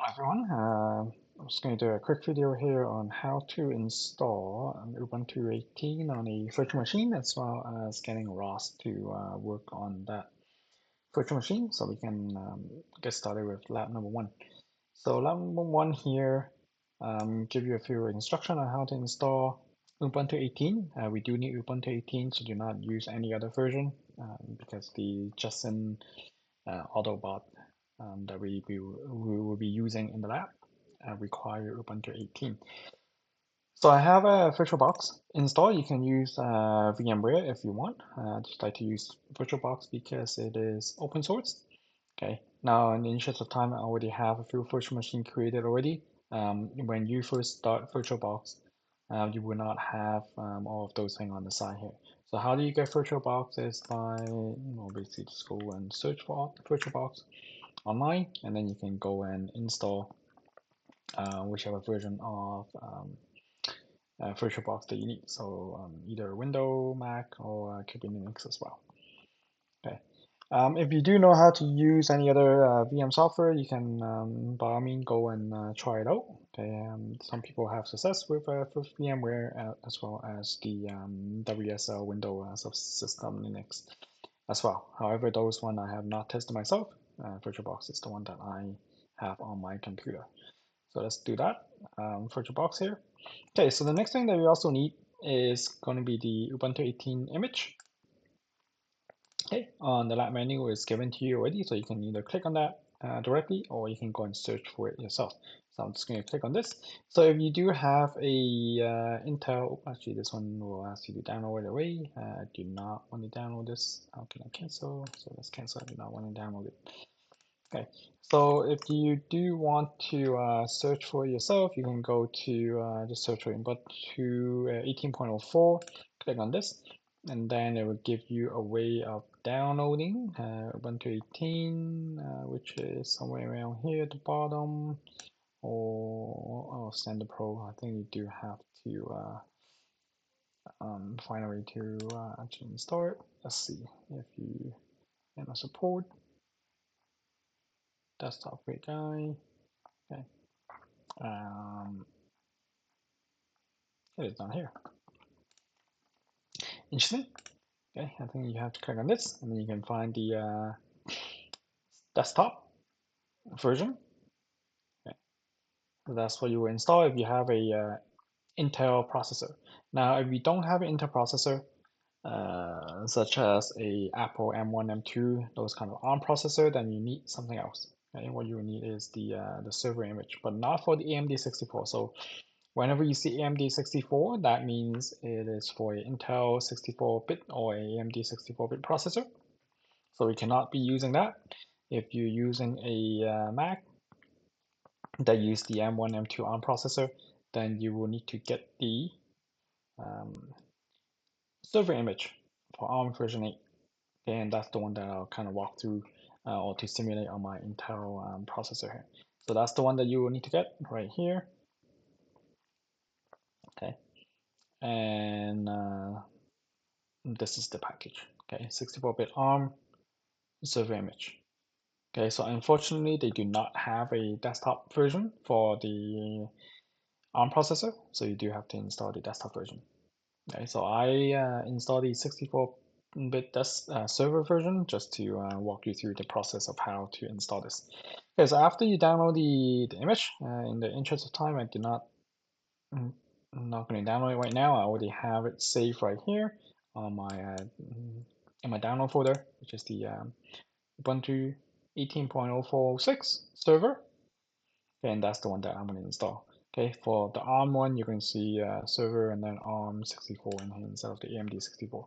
Hi everyone, I'm just going to do a quick video here on how to install an Ubuntu 18 on a virtual machine, as well as getting ROS to work on that virtual machine, so we can get started with lab number one. So lab number one here, give you a few instructions on how to install Ubuntu 18. We do need Ubuntu 18, so do not use any other version because the Justin Autobot that we will be using in the lab require Ubuntu 18. So I have a VirtualBox installed. You can use VMware if you want. Just like to use VirtualBox because it is open source. Okay. Now, in the interest of time, I already have a few virtual machine created already. When you first start VirtualBox, you will not have all of those things on the side here. So how do you get VirtualBox is by, basically just go and search for VirtualBox online, and then you can go and install whichever version of VirtualBox that you need. So either Windows, Mac, or could be Linux as well. Okay. If you do know how to use any other VM software, you can by all means go and try it out. Okay. Some people have success with VMware as well as the WSL Windows subsystem Linux as well. However, those one I have not tested myself. VirtualBox is the one that I have on my computer. So let's do that. VirtualBox here. Okay, so the next thing that we also need is going to be the Ubuntu 18 image. Okay, on the lab menu is given to you already, so you can either click on that directly or you can go and search for it yourself. So I'm just going to click on this. So if you do have a Intel, actually this one will ask you to download it away. I do not want to download this. How can I cancel? So let's cancel. I do not want to download it. Okay, so if you do want to search for it yourself, you can go to just search for Ubuntu 18.04, click on this, and then it will give you a way of downloading Ubuntu 18, which is somewhere around here at the bottom, or Standard Pro. I think you do have to find a way to actually install it. Let's see if you can support desktop great guy. Okay. It is down here. Interesting. Okay, I think you have to click on this, and then you can find the desktop version. Okay. So that's what you will install if you have a Intel processor. Now, if you don't have an Intel processor, such as a Apple M1, M2, those kind of ARM processor, then you need something else. Okay, what you need is the server image, but not for the AMD 64. So whenever you see AMD 64, that means it is for an Intel 64-bit or a AMD 64-bit processor. So we cannot be using that. If you're using a Mac that use the M1, M2 ARM processor, then you will need to get the um, server image for ARM version 8. And that's the one that I'll kind of walk through or to simulate on my Intel processor here. So that's the one that you will need to get right here. Okay. And this is the package. Okay, 64-bit ARM server image. Okay, so unfortunately, they do not have a desktop version for the ARM processor, so you do have to install the desktop version. Okay, so I installed the 64-bit server version just to walk you through the process of how to install this. Okay, so after you download the image, in the interest of time, I'm not going to download it right now. I already have it saved right here on my in my download folder, which is the Ubuntu 18.046 server. Okay, and that's the one that I'm going to install. Okay, for the ARM one, you can see server and then ARM 64 in here instead of the AMD 64.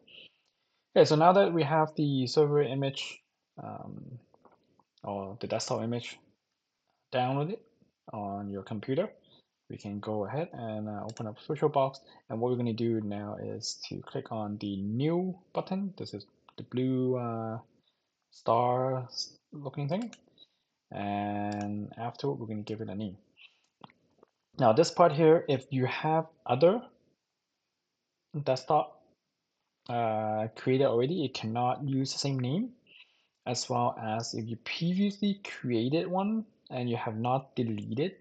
Okay, so now that we have the server image or the desktop image downloaded on your computer, we can go ahead and open up VirtualBox. And what we're going to do now is to click on the new button. This is the blue star looking thing. And afterward, we're going to give it a name. Now this part here, if you have other desktop created already, it cannot use the same name. as well as if you previously created one and you have not deleted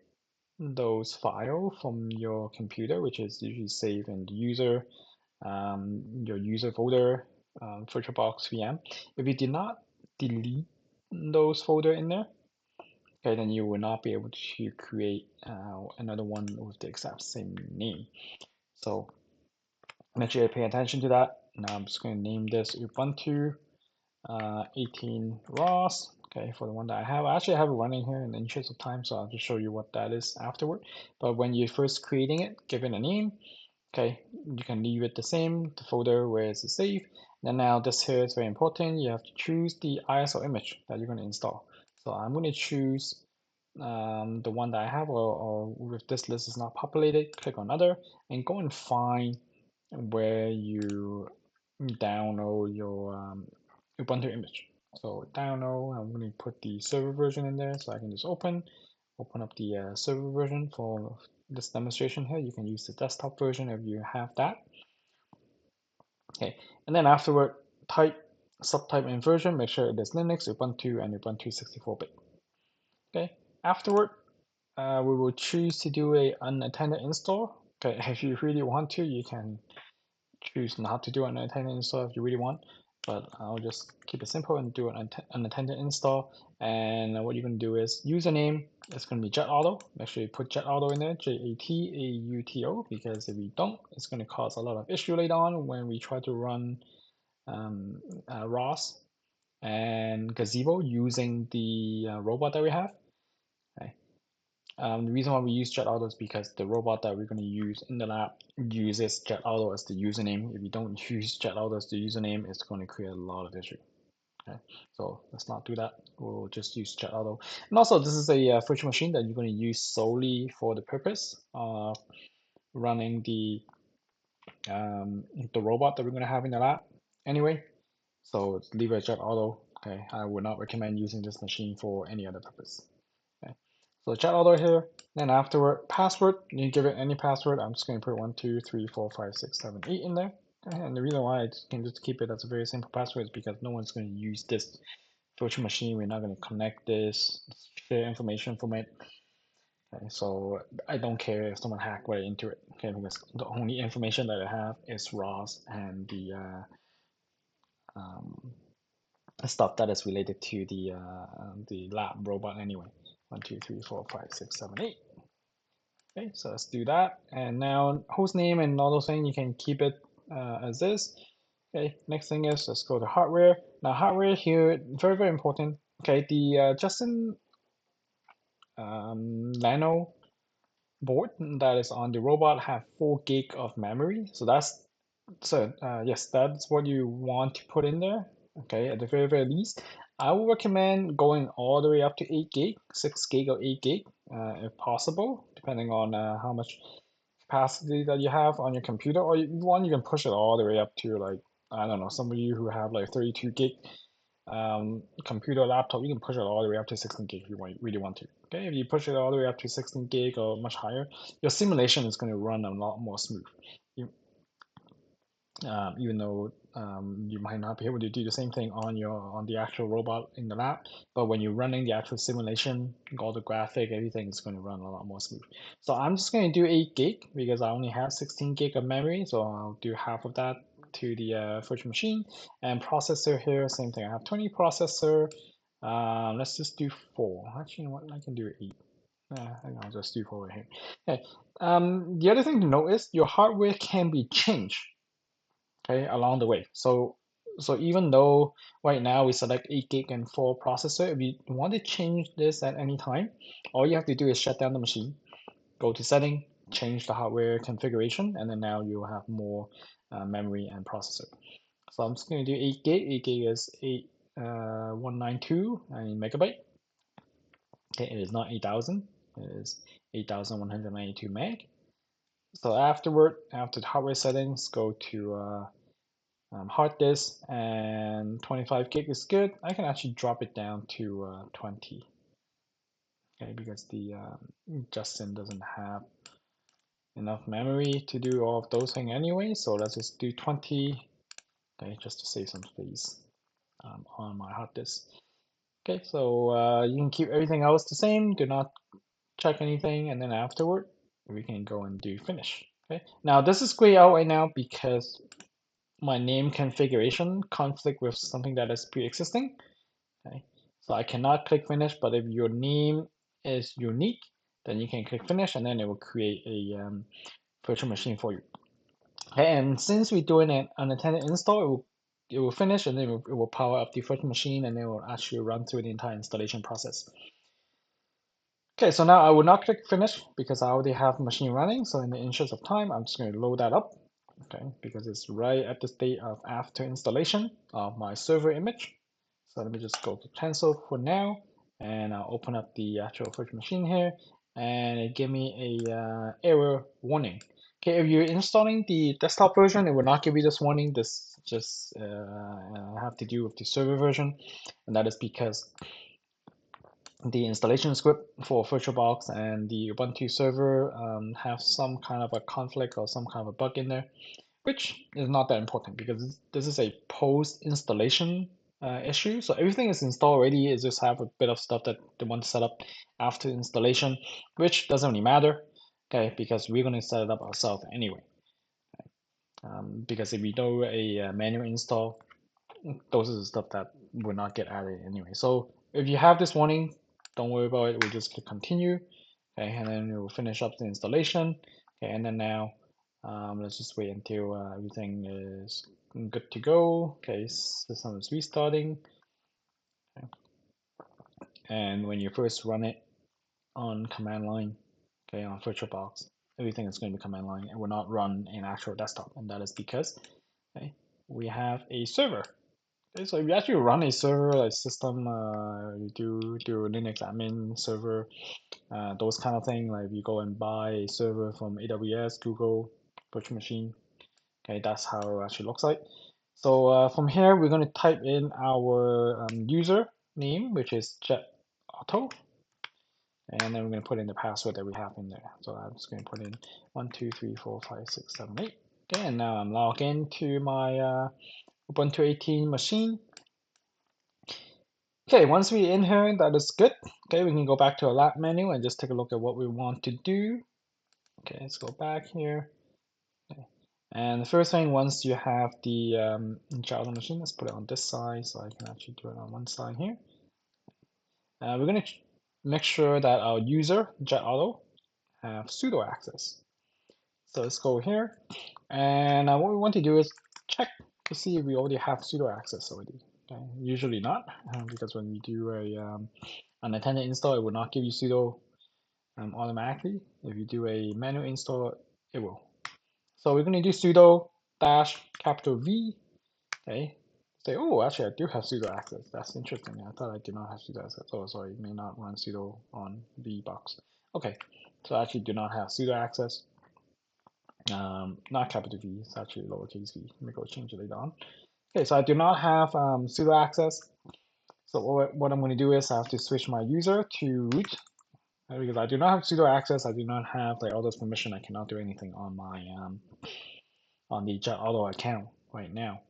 those files from your computer, which is usually saved in the user, your user folder, VirtualBox VM. If you did not delete those folder in there, okay, then you will not be able to create another one with the exact same name. So make sure you pay attention to that. Now I'm just going to name this Ubuntu 18 ROS. Okay, for the one that I have. I actually have it running here in the interest of time, so I'll just show you what that is afterward. But when you're first creating it, give it a name. Okay, you can leave it the same, the folder where it's saved. Then now this here is very important. You have to choose the ISO image that you're going to install. So I'm going to choose the one that I have, or if this list is not populated, click on other and go and find where you download your Ubuntu image. So download, I'm going to put the server version in there so I can just open up the server version for this demonstration here. You can use the desktop version if you have that. Okay, and then afterward, type, subtype and version, make sure it is Linux, Ubuntu, and Ubuntu 64-bit. Okay, afterward, we will choose to do a unattended install. Okay, if you really want to, you can choose not to do an unattended install if you really want, but I'll just keep it simple and do an unattended install. And what you're going to do is username, it's going to be JetAuto. Make sure you put JetAuto in there, JATAUTO, because if you don't, it's going to cause a lot of issue later on when we try to run ROS and Gazebo using the robot that we have. Okay. The reason why we use JetAuto is because the robot that we're going to use in the lab uses JetAuto as the username. If you don't use JetAuto as the username, it's going to create a lot of issue. Okay, so let's not do that. We'll just use JetAuto. And also, this is a virtual machine that you're going to use solely for the purpose of running the robot that we're going to have in the lab. Anyway, so leave it JetAuto. Okay, I would not recommend using this machine for any other purpose. Okay, so JetAuto here. Then afterward, password, you give it any password. I'm just going to put 1, 2, 3, 4, 5, 6, 7, 8 in there. Okay, and the reason why I can just keep it as a very simple password is because no one's going to use this virtual machine. We're not going to connect this, share information from it. Okay, so I don't care if someone hack right into it. Okay, because the only information that I have is ROS and um, stuff that is related to the lab robot anyway. 1, 2, 3, 4, 5, 6, 7, 8. Okay, so let's do that. And now host name and all those things, you can keep it as is. Okay, next thing is let's go to hardware. Now hardware here, very, very important. Okay, the Justin Nano board that is on the robot have 4 gig of memory. So yes, that's what you want to put in there. Okay, at the very, very least. I would recommend going all the way up to 8 gig, 6 gig or 8 gig, if possible, depending on how much capacity that you have on your computer. Or you can push it all the way up to like, I don't know, some of you who have like 32 gig computer laptop, you can push it all the way up to 16 gig if you really want to. Okay, if you push it all the way up to 16 gig or much higher, your simulation is going to run a lot more smooth. Even though you might not be able to do the same thing on the actual robot in the lab, but when you're running the actual simulation, all the graphic, everything is going to run a lot more smooth. So I'm just going to do 8 gig because I only have 16 gig of memory, so I'll do half of that to the virtual machine. And processor here, same thing. I have 20 processor. Let's just do 4. Actually, you know what? I can do 8. I'll just do 4 right here. Okay. The other thing to note is your hardware can be changed, okay, along the way. So even though right now we select 8 gig and 4 processor, if you want to change this at any time, all you have to do is shut down the machine, go to setting, change the hardware configuration, and then now you have more memory and processor. So I'm just going to do 8 gig. 8 gig is 192 megabyte. Okay, it is not 8,000. It is 8,192 meg. So after the hardware settings, go to hard disk, and 25 gig is good. I can actually drop it down to 20, okay, because the Justin doesn't have enough memory to do all of those things anyway. So let's just do 20, okay, just to save some space. on my hard disk. Okay, so you can keep everything else the same. Do not check anything, and then afterward we can go and do finish. Okay, now this is grayed out right now because my name configuration conflict with something that is pre-existing. Okay, so I cannot click finish, but if your name is unique, then you can click finish, and then it will create a virtual machine for you. Okay, and since we're doing an unattended install, it will finish, and then it will power up the virtual machine, and it will actually run through the entire installation process. Okay, so now I will not click finish because I already have the machine running. So in the interest of time, I'm just going to load that up. Okay, because it's right at the state of after installation of my server image. So let me just go to cancel for now, and I'll open up the actual virtual machine here, and it gave me a error warning. Okay, if you're installing the desktop version, it will not give you this warning. This just have to do with the server version, and that is because the installation script for VirtualBox and the Ubuntu server have some kind of a conflict or some kind of a bug in there, which is not that important because this is a post-installation issue. So everything is installed already. It just have a bit of stuff that they want to set up after installation, which doesn't really matter, okay, because we're going to set it up ourselves anyway. Because if we do a manual install, those are the stuff that will not get added anyway. So if you have this warning, don't worry about it. We'll just click continue, okay, and then we'll finish up the installation. Okay, and then now let's just wait until everything is good to go. Okay, system is restarting. Okay. And when you first run it on command line, okay, on VirtualBox, everything is going to be command line. It will not run in actual desktop, and that is because okay, we have a server. Okay, so if you actually run a server like system, you do Linux admin server, those kind of thing, like if you go and buy a server from AWS, Google, virtual machine, okay, that's how it actually looks like. So from here, we're going to type in our user name, which is JetAuto, and then we're going to put in the password that we have in there. So I'm just going to put in 1, 2, 3, 4, 5, 6, 7, 8. Okay, and now I'm logged into my Ubuntu 18 machine. Okay, once we're in here, that is good. Okay, we can go back to our lab menu and just take a look at what we want to do. Okay, let's go back here. Okay. And the first thing, once you have the child machine, let's put it on this side so I can actually do it on one side here. We're going to make sure that our user, JetAuto, have sudo access. So let's go here. And what we want to do is check to see if we already have sudo access already. Okay. Usually not, because when you do a unattended install, it will not give you sudo automatically. If you do a manual install, it will. So we're going to do sudo -V. Okay. Say, oh, actually, I do have sudo access. That's interesting. I thought I did not have sudo access. Oh, sorry, it may not run sudo on VBox. Okay, so I actually do not have sudo access. Not capital V, it's actually lowercase v. Let me go change it later on. Okay, so I do not have sudo access. So what I'm going to do is I have to switch my user to root, because I do not have sudo access. I do not have like all those permission. I cannot do anything on my on the JetAuto account right now,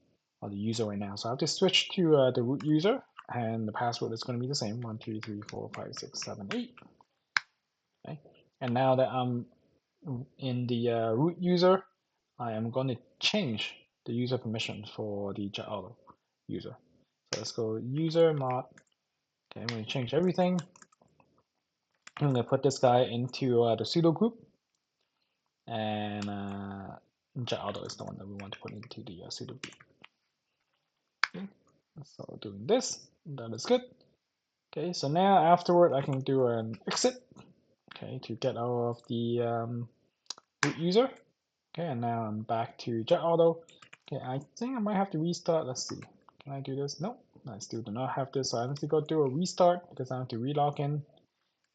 or the user right now. So I have to switch to the root user, and the password is going to be the same: 1, 2, 3, 4, 5, 6, 7, 8. Okay, and now that I'm in the root user, I am going to change the user permission for the JetAuto user. So let's go user mod. Okay, I'm going to change everything. I'm going to put this guy into the sudo group, and JetAuto is the one that we want to put into the sudo group. Okay, so doing this, that is good. Okay, so now afterward I can do an exit, okay, to get out of the root user. Okay, and now I'm back to JetAuto. Okay, I think I might have to restart. Let's see. Can I do this? Nope, I still do not have this. So I have to go do a restart because I have to relog in.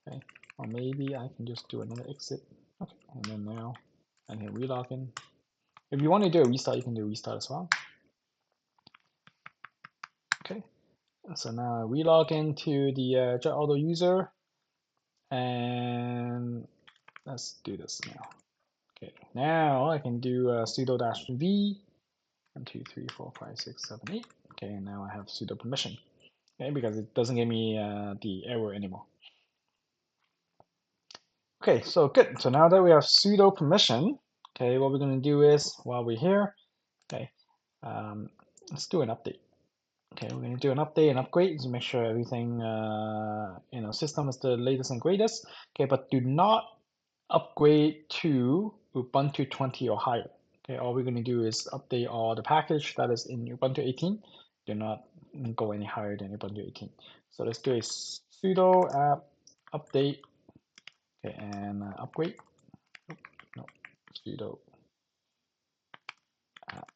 Okay, or maybe I can just do another exit. Okay, and then now I can relog in. If you want to do a restart, you can do a restart as well. Okay, so now I relog into the JetAuto user, and let's do this now. Okay, now I can do sudo -v 1, 2, 3, 4, 5, 6, 7, 8. Okay, and now I have sudo permission. Okay, because it doesn't give me the error anymore. Okay, so good. So now that we have sudo permission, okay, what we're going to do is while we're here, okay, let's do an update. Okay, we're going to do an update and upgrade to make sure everything in our system is the latest and greatest. Okay, but do not upgrade to Ubuntu 20 or higher. Okay, all we're going to do is update all the package that is in Ubuntu 18. Do not go any higher than Ubuntu 18. So let's do a sudo app update, okay, and upgrade. No, sudo app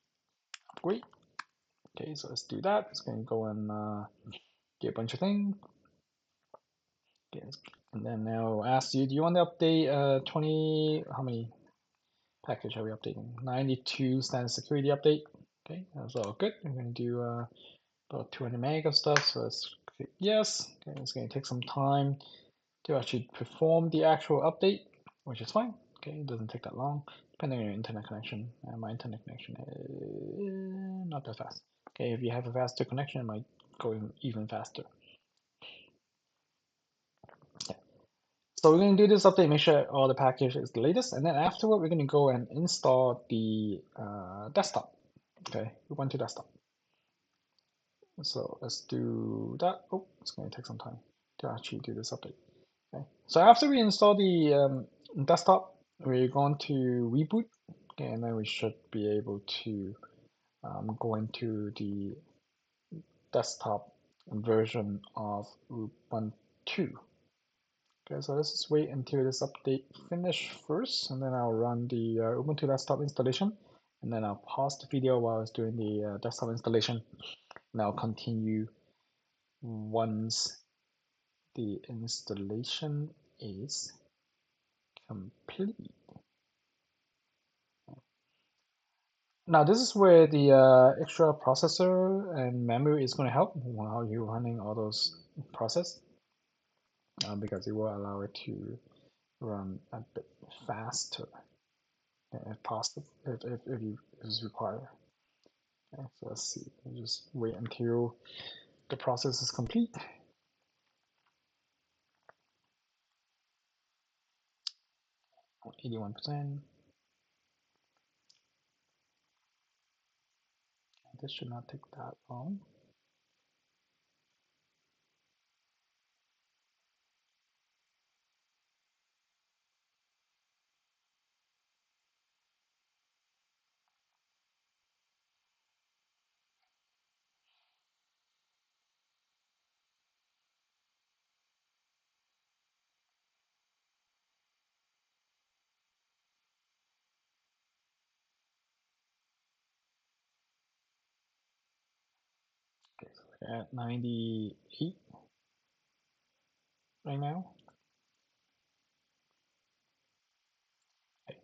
upgrade. Okay, so let's do that. It's going to go and do a bunch of things. Okay, and then now ask you, do you want to update 20, how many package are we updating? 92 standard security update. Okay, that's all good. We're going to do about 200 meg of stuff, so let's click yes. Okay, it's going to take some time to actually perform the actual update, which is fine. Okay, it doesn't take that long, depending on your internet connection. And my internet connection is not that fast. Okay, if you have a faster connection, it might go even faster. So we're going to do this update, make sure all the package is the latest, and then afterward, we're going to go and install the desktop. Okay, Ubuntu desktop. So let's do that. Oh, it's going to take some time to actually do this update. Okay, so after we install the desktop, we're going to reboot. Okay, and then we should be able to go into the desktop version of Ubuntu. Okay, so let's just wait until this update finish first, and then I'll run the Ubuntu desktop installation, and then I'll pause the video while I was doing the desktop installation, and I'll continue once the installation is complete. Now this is where the extra processor and memory is going to help while you're running all those process, because it will allow it to run a bit faster if possible, if you is required. Okay, so let's see. We'll just wait until the process is complete. 81%. This should not take that long. Okay, so we're at 98 right now. Okay.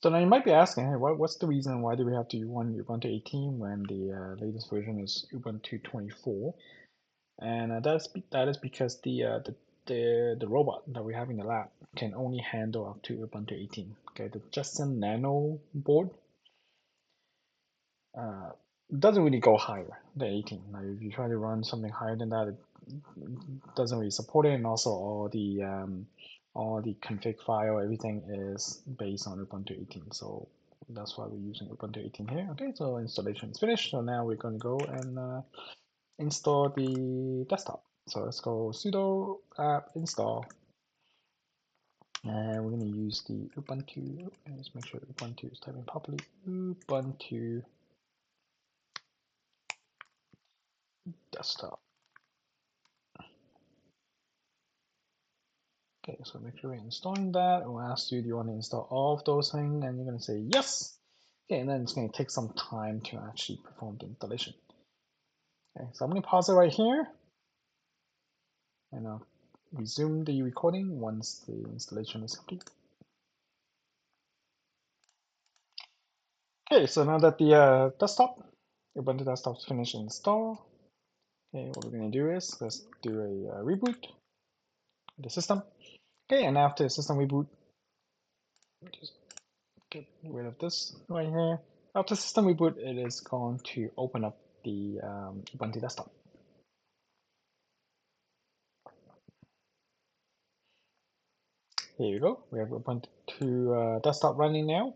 So now you might be asking, hey, what's the reason why do we have to run Ubuntu 18 when the latest version is Ubuntu 24? And that is because the robot that we have in the lab can only handle up to Ubuntu 18. Okay, the Jetson Nano board uh, doesn't really go higher than 18. Like if you try to run something higher than that, it doesn't really support it, and also all the config file, everything is based on Ubuntu 18. So that's why we're using Ubuntu 18 here. Okay, so installation is finished. So now we're going to go and install the desktop. So let's go sudo app install, and we're going to use the Ubuntu. Let's make sure Ubuntu is typing properly. Ubuntu desktop. Okay, so make sure you're installing that. It will ask you, do you want to install all of those things? And you're going to say yes. Okay, and then it's going to take some time to actually perform the installation. Okay, so I'm going to pause it right here, and I'll resume the recording once the installation is complete. Okay, so now that the Ubuntu desktop is finished install, okay, what we're going to do is let's do a reboot of the system. Okay, and after the system reboot, just get rid of this right here. After system reboot, it is going to open up the Ubuntu desktop. Here you go. We have Ubuntu desktop running now.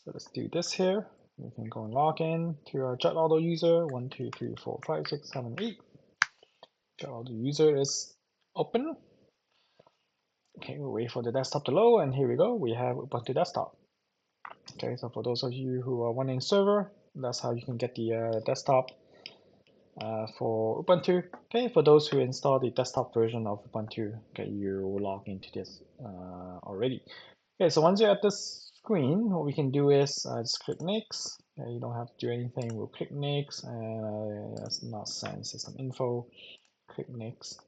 So let's do this here. We can go and log in to our JetAuto user. 1, 2, 3, 4, 5, 6, 7, 8. JetAuto user is open. Okay, we'll wait for the desktop to load, and here we go. We have Ubuntu desktop. Okay, so for those of you who are running server, that's how you can get the desktop for Ubuntu. Okay, for those who install the desktop version of Ubuntu, okay, you log into this already. Okay, so once you're at this screen, what we can do is just click next. You don't have to do anything. We'll click next, and that's not send system info. Click next,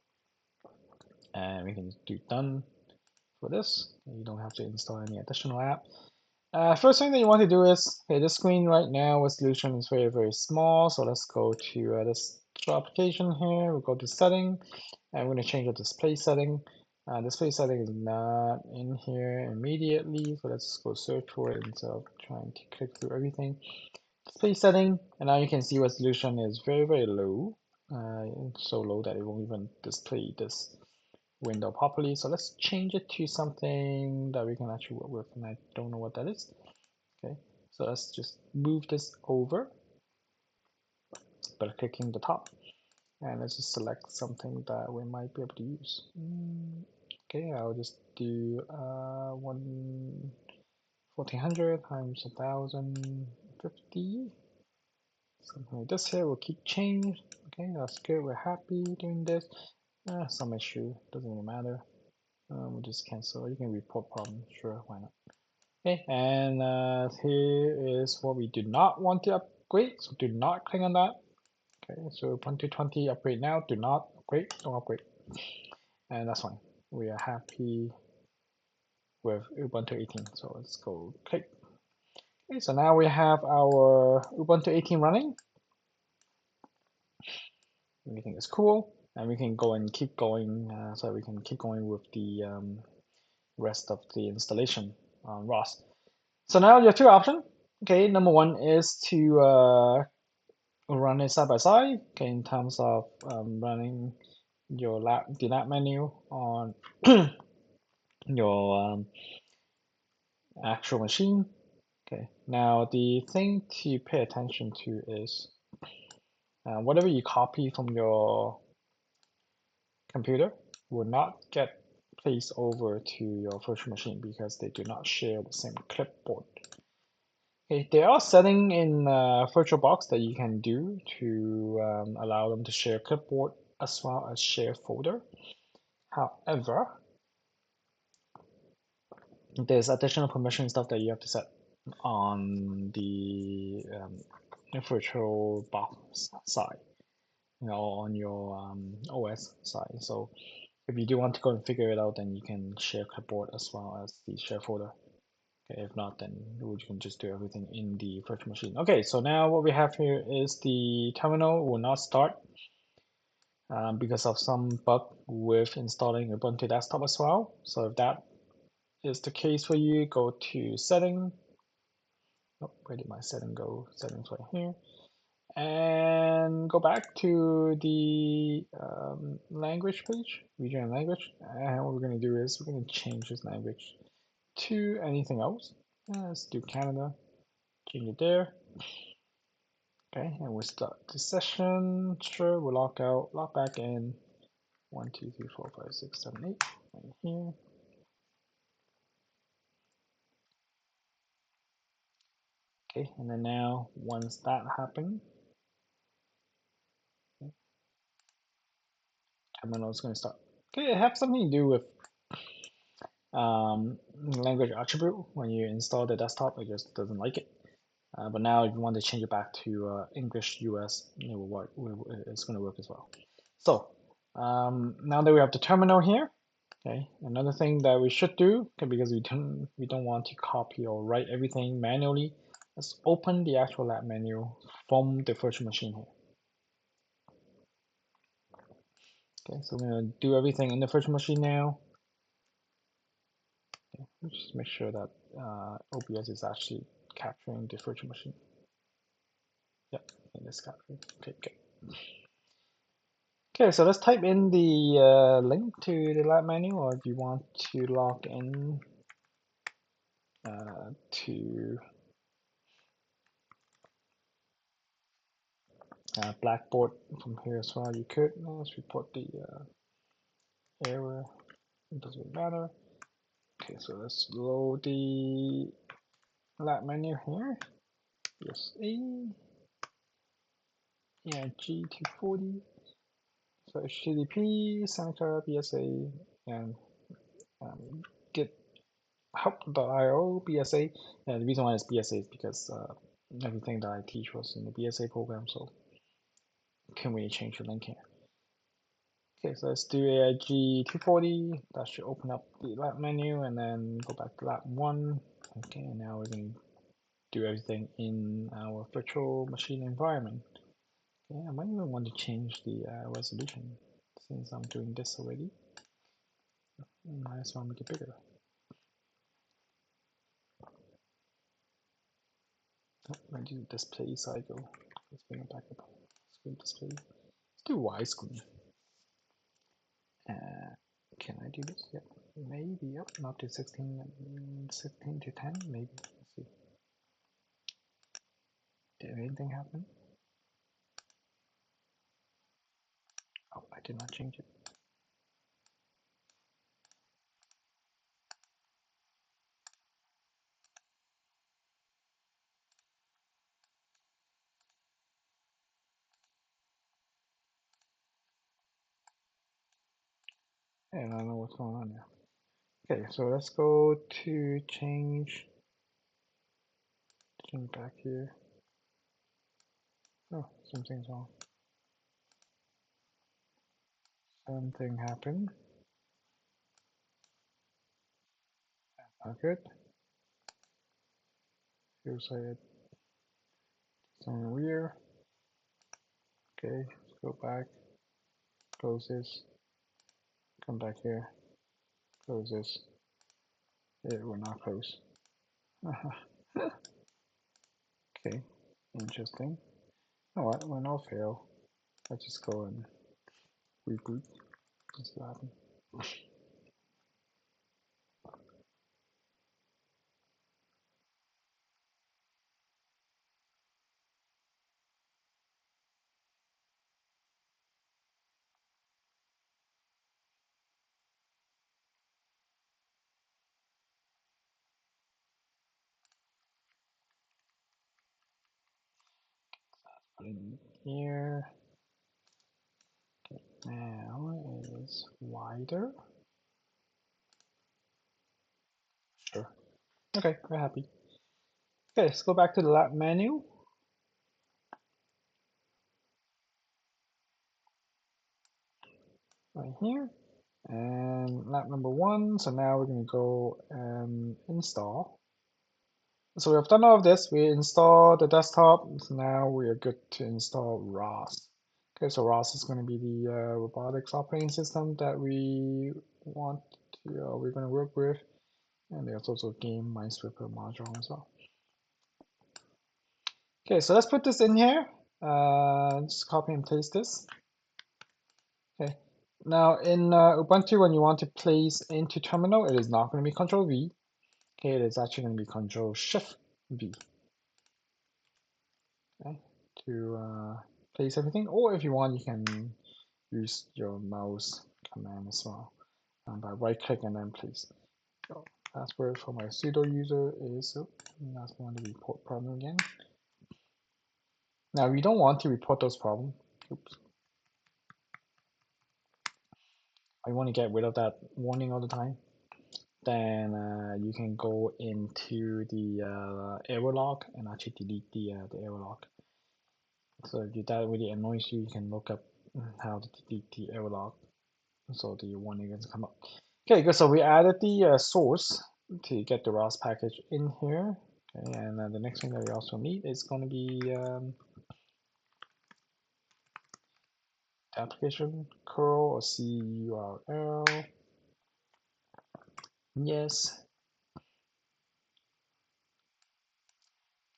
and we can do done for this. You don't have to install any additional app. First thing that you want to do is, okay, this screen right now, resolution is very, very small. So let's go to this application here. We'll go to setting, and we're going to change the display setting. Display setting is not in here immediately. So let's go search for it instead of trying to click through everything. Display setting, and now you can see resolution is very, very low. So low that it won't even display this window properly. So let's change it to something that we can actually work with, and I don't know what that is. Okay, so let's just move this over by clicking the top, and let's just select something that we might be able to use. Okay, I'll just do 1400 times 1050, something like this here. We'll keep change. Okay, that's good. We're happy doing this. Some issue, doesn't really matter. We'll just cancel. You can report problem. Sure, why not? Okay, and here is what we do not want to upgrade. So do not click on that. Okay, so Ubuntu 20 upgrade now. Do not upgrade. Don't upgrade. And that's fine. We are happy with Ubuntu 18. So let's go click. Okay, so now we have our Ubuntu 18 running. Everything is cool, and we can go and keep going. So we can keep going with the rest of the installation on ROS. So now you have two options. Okay, number one is to run it side by side. Okay, in terms of running your the lab menu on your actual machine. Okay, now the thing to pay attention to is whatever you copy from your computer will not get placed over to your virtual machine because they do not share the same clipboard. Okay, there are settings in VirtualBox that you can do to allow them to share clipboard as well as share folder. However, there's additional permission stuff that you have to set on the VirtualBox side, on your OS side. So if you do want to go and figure it out, then you can share clipboard as well as the share folder. Okay, if not, then you can just do everything in the virtual machine. Okay, so now what we have here is the terminal will not start because of some bug with installing Ubuntu desktop as well. So if that is the case for you, go to setting. Oh, where did my setting go? Settings right here. And go back to the language page, region and language. And what we're going to do is we're going to change this language to anything else. Let's do Canada. Change it there. Okay, and we start the session. Sure, we'll log out, log back in. 1, 2, 3, 4, 5, 6, 7, 8. Right here. Okay, and then now once that happens, terminal is going to start. Okay, it has something to do with language attribute. When you install the desktop, it just doesn't like it. But now if you want to change it back to English US, it will work. It's going to work as well. So now that we have the terminal here, okay, another thing that we should do, okay, because we don't want to copy or write everything manually, let's open the actual lab menu from the virtual machine here. Okay, so we're going to do everything in the virtual machine now. Okay, just make sure that OBS is actually capturing the virtual machine. Yep, in this category. Okay, good. Okay, so let's type in the link to the lab menu, or if you want to log in to Blackboard from here as well, you could. Let's report the error. It doesn't really matter. Okay, so let's load the lab menu here. BSA, yeah, G240. So HTTP, Seneca, BSA, and git help.io, BSA. And the reason why it's BSA is because everything that I teach was in the BSA program, so can we change the link here? Okay, so let's do AIG 240. That should open up the lab menu and then go back to lab 1. Okay, and now we're going to do everything in our virtual machine environment. Okay, I might even want to change the resolution since I'm doing this already. Might as well make it bigger. I do display cycle. Let's bring it back up. Screen display. Let's do widescreen. Can I do this? Yep. Maybe, yep. Not to 16, 16 to 10, maybe. Let's see. Did anything happen? Oh, I did not change it. And I don't know what's going on now. Okay, so let's go to change back here. Oh, something's wrong. Something happened. Not good. Feels like it's something weird. Okay, let's go back. Close this. Come back here. Close this. It will not close. Okay, interesting. You know what? When all fail, let's just go and reboot. Let's see what happens. In here. Okay, now it is wider. Sure. Okay, we're happy. Okay, let's go back to the lab menu. Right here. And lab number 1. So now we're going to go and install. So we have done all of this. We installed the desktop. So now we are good to install ROS. Okay, so ROS is going to be the robotics operating system that we want to, we're going to work with. And there's also a game Minesweeper module as well. Okay, so let's put this in here. Just copy and paste this. Okay. Now in Ubuntu, when you want to place into terminal, it is not going to be Control V. Okay, it is actually going to be Control Shift V. Okay, to place everything. Or if you want, you can use your mouse command as well by right click and then place. So password for my sudo user is that's going to report problem again. Now we don't want to report those problems. Oops. I want to get rid of that warning all the time. Then you can go into the error log and actually delete the error log. So if that really annoys you, you can look up how to delete the error log so the warning doesn't come up. Okay, good. So we added the source to get the ROS package in here. Okay, and the next thing that we also need is going to be the application curl or curl. Yes.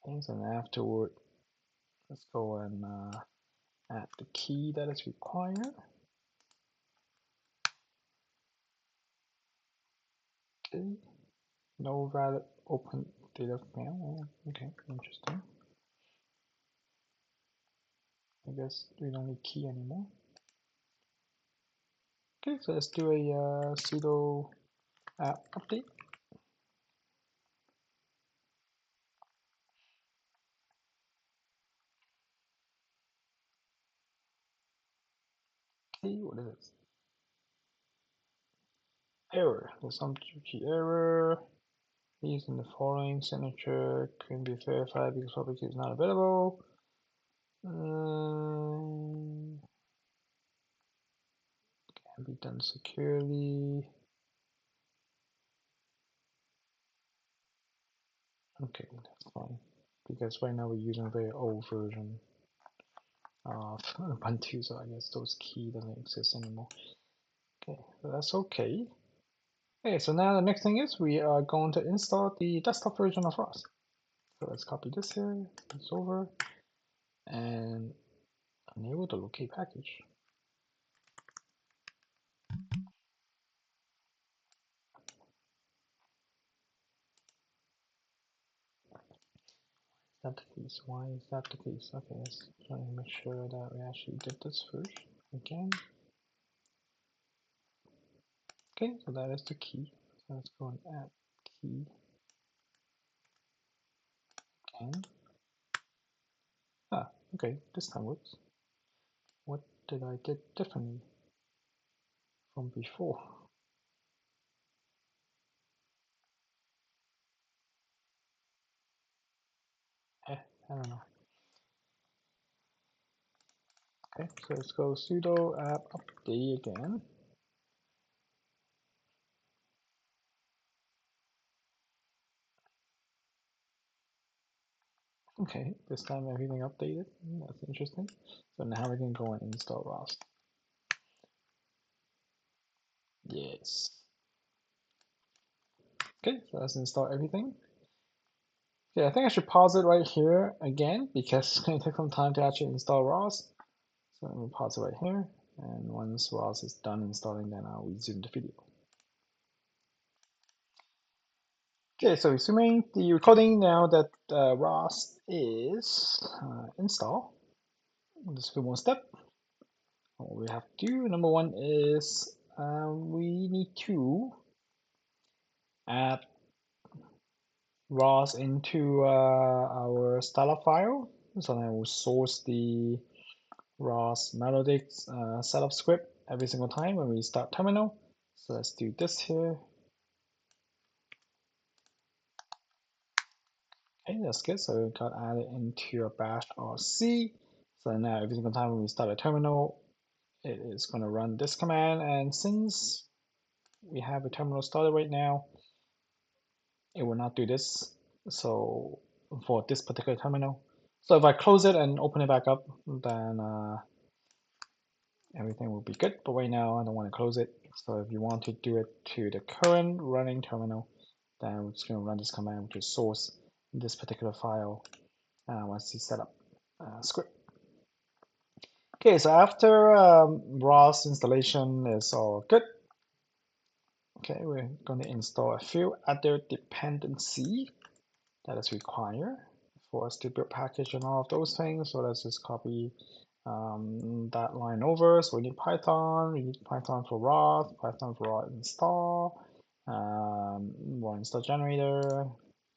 Okay, so afterward let's go and add the key that is required. Okay, no valid open data mail. Okay, interesting. I guess we don't need key anymore. Okay, so let's do a sudo app update. Okay, what is it? Error. There's some key error. Using the following signature couldn't be verified because public key is not available. Can be done securely. Okay, that's fine. Because right now we're using a very old version of Ubuntu, so I guess those key doesn't exist anymore. Okay, so that's okay. Okay, so now the next thing is we are going to install the desktop version of ROS. So let's copy this here, it's over, and enable the locate package. Is that the case? Why is that the case? Okay, let's try to make sure that we actually did this first again. Okay, so that is the key. So let's go and add key again. Ah, okay, this time works. What did I did differently from before? I don't know. Okay, so let's go sudo app update again. Okay, this time everything updated. That's interesting. So now we can go and install ROS. Yes. Okay, so let's install everything. Okay, I think I should pause it right here again because it's going to take some time to actually install ROS. So let me pause it right here. And once ROS is done installing, then I'll resume the video. Okay, so resuming the recording now that ROS is installed. Just a few more steps. What we have to do, number one is we need to add ROS into our startup file. So then we'll source the ROS melodic setup script every single time when we start terminal. So let's do this here. Okay, that's good. So we got added into a bash or C. So now every single time when we start a terminal, it is going to run this command. And since we have a terminal started right now, it will not do this. So for this particular terminal. So if I close it and open it back up, then everything will be good. But right now I don't want to close it. So if you want to do it to the current running terminal, then we're just going to run this command, which is source this particular file once you set up script. Okay, so after ROS installation is all good. Okay, we're going to install a few other dependency that is required for us to build package and all of those things. So let's just copy that line over. So we need Python for ROS, Python for raw install, raw install generator,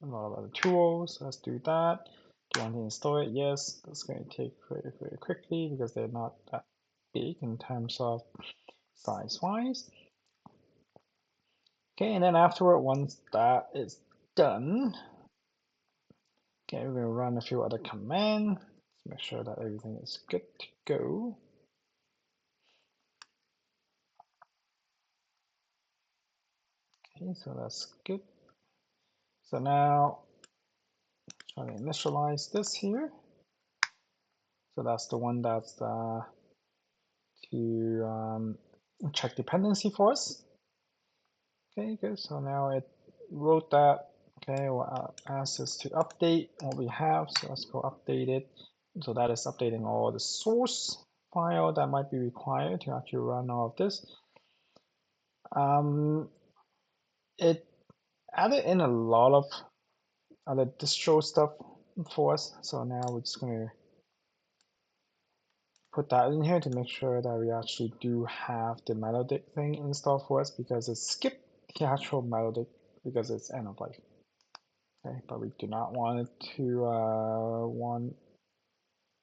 a lot of other tools. Let's do that. Do you want to install it? Yes, that's going to take very, very quickly because they're not that big in terms of size wise. Okay, and then afterward, once that is done, okay, we're going to run a few other commands. Let's make sure that everything is good to go. Okay, so that's good. So now try to initialize this here. So that's the one that's to check dependency for us. Okay, good. So now it wrote that. Okay, we'll ask us to update what we have. So let's go update it. So that is updating all the source file that might be required to actually run all of this. It added in a lot of other distro stuff for us. So now we're just going to put that in here to make sure that we actually do have the melodic thing installed for us, because it skipped the actual melodic because it's end of life. Okay, but we do not want it to want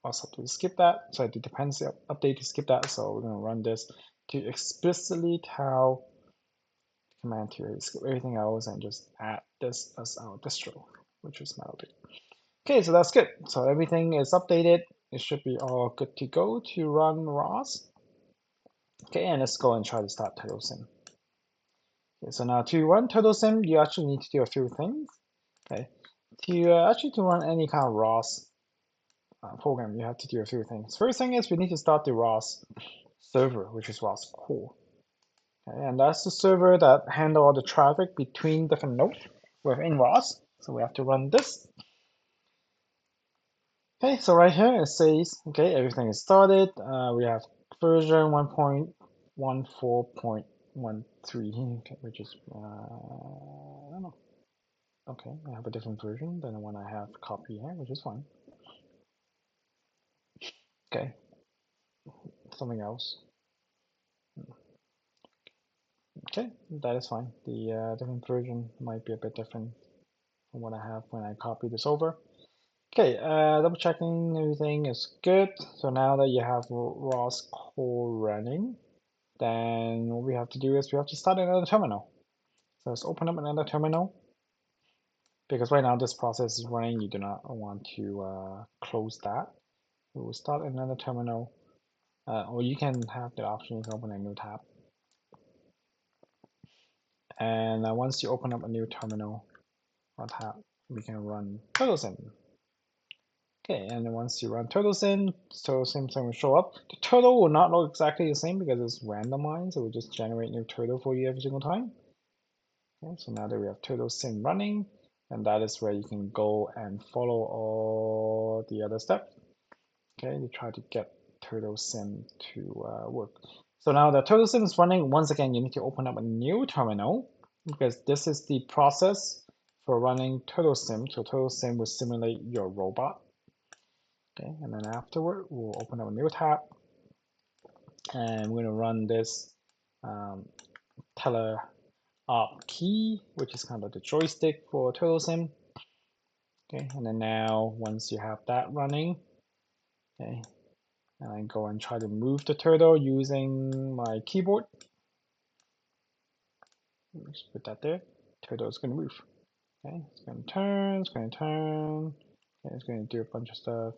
us to skip that. So the dependency update to skip that. So we're going to run this to explicitly tell the command to skip everything else and just add this as our distro, which is melodic. Okay, so that's good. So everything is updated. It should be all good to go to run ROS. Okay, and let's go and try to start TurtleSim. Okay, so now to run TurtleSim, you actually need to do a few things. Okay, to actually to run any kind of ROS program, you have to do a few things. First thing is we need to start the ROS server, which is ROS core. Okay, and that's the server that handle all the traffic between different nodes within ROS. So we have to run this. Okay, so right here it says, okay, everything is started. We have version 1.14.13, okay, which is, I don't know. Okay, I have a different version than the one I have copied here, which is fine. Okay, something else. Okay, that is fine. The different version might be a bit different from what I have when I copy this over. Okay, double checking everything is good. So now that you have ROS core running, then what we have to do is we have to start another terminal. So let's open up another terminal, because right now this process is running. You do not want to close that. We will start another terminal, or you can have the option to open a new tab. And once you open up a new terminal or tab, we can run TurtleSim. Okay, and then once you run TurtleSim will show up. The turtle will not look exactly the same because it's randomized. It will just generate new turtle for you every single time. Okay, so now that we have TurtleSim running, and that is where you can go and follow all the other steps. Okay, to try to get TurtleSim to work. So now that TurtleSim is running, once again, you need to open up a new terminal, because this is the process for running TurtleSim. So TurtleSim will simulate your robot. Okay, and then afterward, we'll open up a new tab, and we're going to run this teller op key, which is kind of the joystick for TurtleSim. Okay, and then now once you have that running, okay, and I go and try to move the turtle using my keyboard. Let's put that there. Turtle is going to move. Okay, it's going to turn, it's going to turn. Okay, it's going to do a bunch of stuff.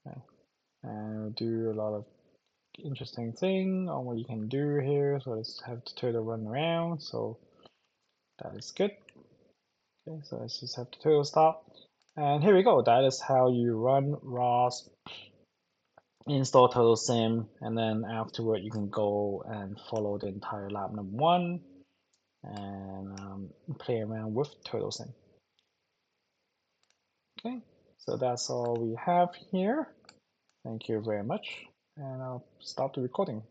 Okay, and it'll do a lot of interesting thing on what you can do here. So let's have the turtle run around. So that is good. Okay, so let's just have the turtle stop. And here we go. That is how you run ROS, install TurtleSim, and then afterward you can go and follow the entire lab number 1 and play around with TurtleSim. Okay, so that's all we have here. Thank you very much, and I'll stop the recording.